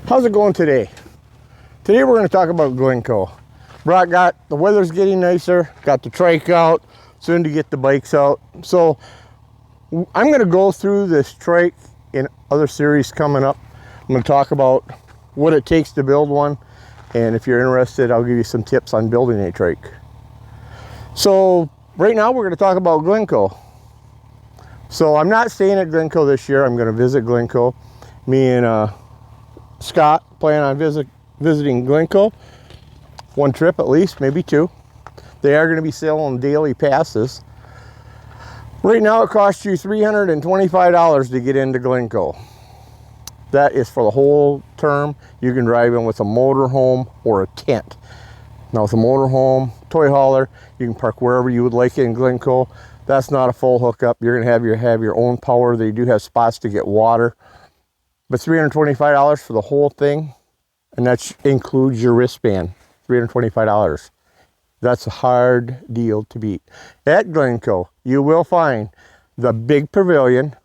How's it going today? Today we're going to talk about Glencoe. The weather's getting nicer, got the trike out, soon to get the bikes out. So I'm going to go through this trike in other series coming up. I'm going to talk about what it takes to build one, and if you're interested, I'll give you some tips on building a trike. So right now we're going to talk about Glencoe. So I'm not staying at Glencoe this year. I'm going to visit Glencoe. Me and Scott plan on visiting Glencoe. One trip at least, maybe two. They are going to be selling daily passes. Right now it costs you $325 to get into Glencoe. That is for the whole term. You can drive in with a motorhome or a tent. Now with a motorhome, toy hauler, you can park wherever you would like in Glencoe. That's not a full hookup. You're going to have your own power. They do have spots to get water. But $325 for the whole thing, and that includes your wristband. $325. That's a hard deal to beat. At Glencoe, you will find the big pavilion.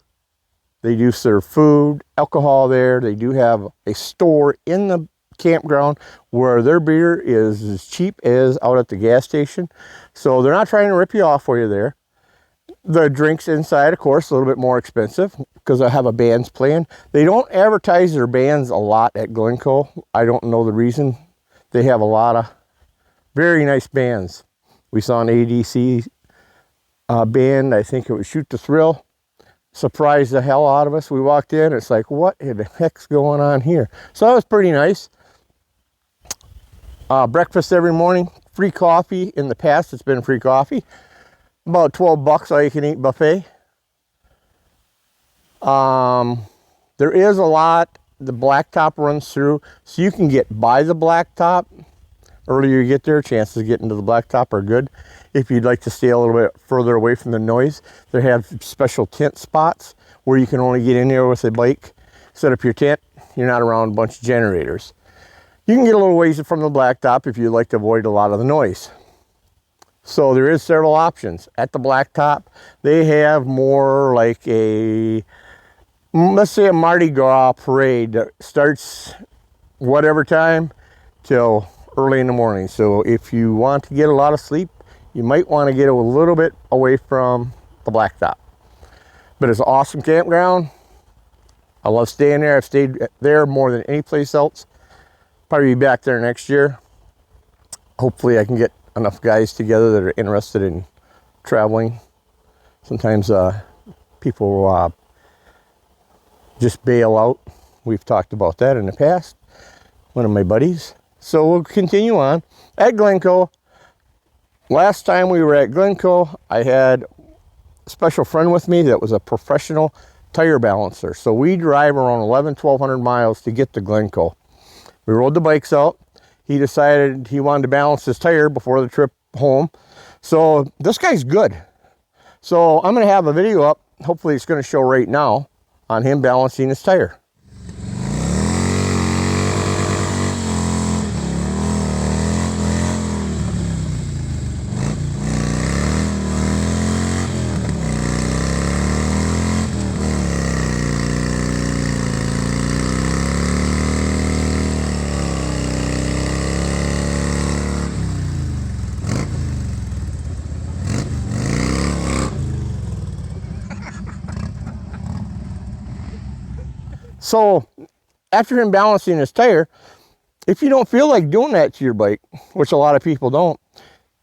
They do serve food, alcohol there. They do have a store in the campground where their beer is as cheap as out at the gas station. So they're not trying to rip you off while you're there. The drinks inside, of course, a little bit more expensive because I have a band's playing. They don't advertise their bands a lot at Glencoe. I don't know the reason. They have a lot of very nice bands. We saw an ADC band, I think it was Shoot the Thrill. Surprised the hell out of us. We walked in, it's like, what in the heck's going on here? So that was pretty nice. Breakfast every morning, free coffee. In the past, it's been free coffee. About $12 all you can eat buffet. There is a lot. The blacktop runs through, so you can get by the blacktop. Earlier you get there, chances of getting to the blacktop are good. If you'd like to stay a little bit further away from the noise, they have special tent spots where you can only get in there with a bike. Set up your tent. You're not around a bunch of generators. You can get a little ways from the blacktop if you'd like to avoid a lot of the noise. So there is several options. At the blacktop, they have more like let's say a Mardi Gras parade that starts whatever time till early in the morning. So if you want to get a lot of sleep, you might want to get a little bit away from the blacktop. But it's an awesome campground. I love staying there. I've stayed there more than any place else. Probably be back there next year. Hopefully I can get enough guys together that are interested in traveling. Sometimes people just bail out. We've talked about that in the past. One of my buddies. So we'll continue on. At Glencoe, last time we were at Glencoe, I had a special friend with me that was a professional tire balancer. So we drive around 1,200 miles to get to Glencoe. We rode the bikes out. He decided he wanted to balance his tire before the trip home. So this guy's good. So I'm going to have a video up. Hopefully it's going to show right now on him balancing his tire. So after him balancing his tire, if you don't feel like doing that to your bike, which a lot of people don't,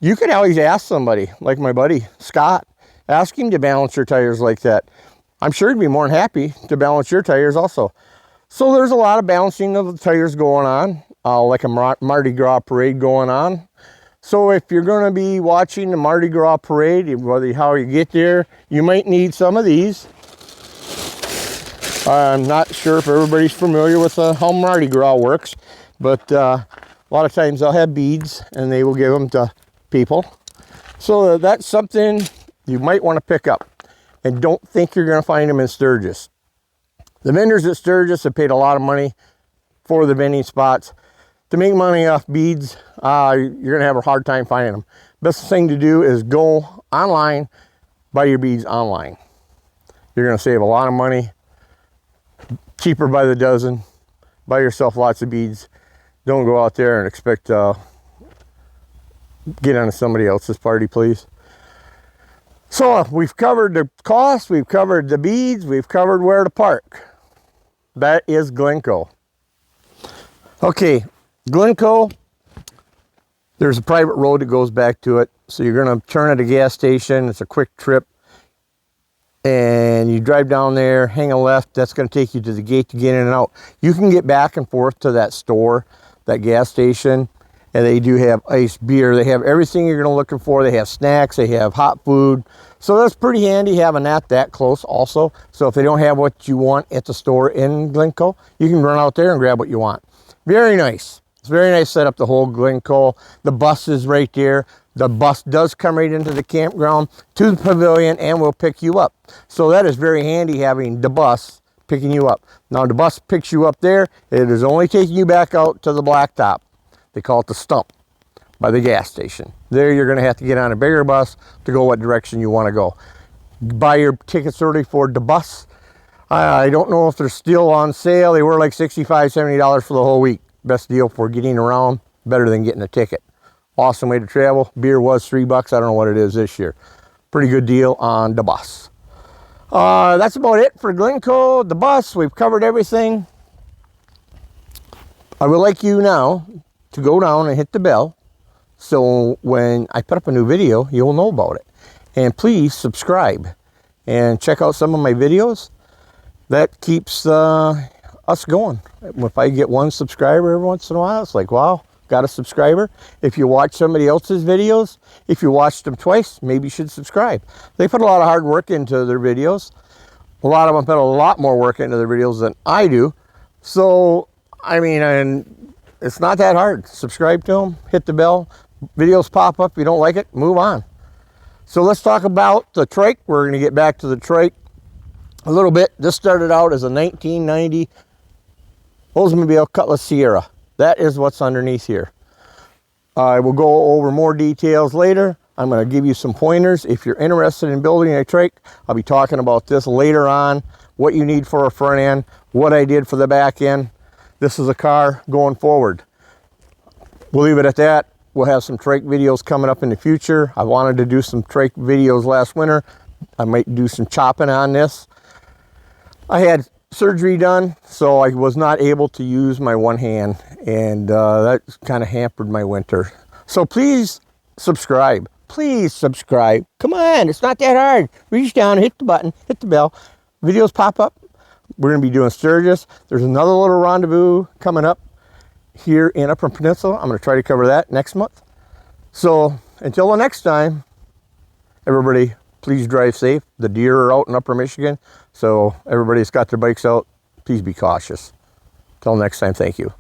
you could always ask somebody, like my buddy Scott, ask him to balance your tires like that. I'm sure he'd be more than happy to balance your tires also. So there's a lot of balancing of the tires going on, like a Mardi Gras parade going on. So if you're going to be watching the Mardi Gras parade, whether how you get there, you might need some of these. I'm not sure if everybody's familiar with how Mardi Gras works, but a lot of times they'll have beads and they will give them to people. So that's something you might want to pick up. And don't think you're going to find them in Sturgis. The vendors at Sturgis have paid a lot of money for the vending spots. To make money off beads, you're going to have a hard time finding them. Best thing to do is go online, buy your beads online. You're going to save a lot of money. Cheaper by the dozen. buy yourself lots of beads. Don't go out there and expect to get onto somebody else's party, please. So we've covered the cost, we've covered the beads, we've covered where to park. That is Glencoe. Okay, Glencoe, there's a private road that goes back to it. So you're gonna turn at a gas station. It's a quick trip. And you drive down there, hang a left. That's gonna take you to the gate to get in and out. You can get back and forth to that store, that gas station. And they do have iced beer. They have everything you're gonna looking for. They have snacks, they have hot food. So that's pretty handy having that close also. So if they don't have what you want at the store in Glencoe, you can run out there and grab what you want. Very nice. It's very nice set up, the whole Glencoe. The bus is right there. The bus does come right into the campground to the pavilion and will pick you up. So that is very handy having the bus picking you up. Now the bus picks you up there. It is only taking you back out to the blacktop. They call it the stump by the gas station. There you're gonna have to get on a bigger bus to go what direction you wanna go. Buy your tickets early for the bus. I don't know if they're still on sale. They were like $65, $70 for the whole week. Best deal for getting around, better than getting a ticket. Awesome way to travel. Beer was $3. I don't know what it is this year. Pretty good deal on the bus. That's about it for Glencoe, the bus. We've covered everything. I would like you now to go down and hit the bell, so when I put up a new video, you'll know about it. And please subscribe and check out some of my videos. That keeps us going. If I get one subscriber every once in a while, it's like, wow, got a subscriber. If you watch somebody else's videos, if you watched them twice, maybe you should subscribe. They put a lot of hard work into their videos. A lot of them put a lot more work into their videos than I do. So, I mean, and it's not that hard. Subscribe to them, hit the bell. Videos pop up. If you don't like it, move on. So let's talk about the Trike. We're going to get back to the Trike a little bit. This started out as a 1990 Oldsmobile Cutlass Sierra. That is what's underneath here. I will go over more details later. I'm going to give you some pointers. If you're interested in building a Trike, I'll be talking about this later on. What you need for a front end, what I did for the back end. This is a car going forward. We'll leave it at that. We'll have some Trike videos coming up in the future. I wanted to do some Trike videos last winter. I might do some chopping on this. I had surgery done, so I was not able to use my one hand, and that kind of hampered my winter. So please subscribe. Please subscribe. Come on, it's not that hard. Reach down, hit the button, hit the bell. Videos pop up. We're going to be doing Sturgis. There's another little rendezvous coming up here in Upper Peninsula. I'm going to try to cover that next month. So until the next time, everybody, please drive safe. The deer are out in Upper Michigan, so everybody's got their bikes out. Please be cautious. Till next time, thank you.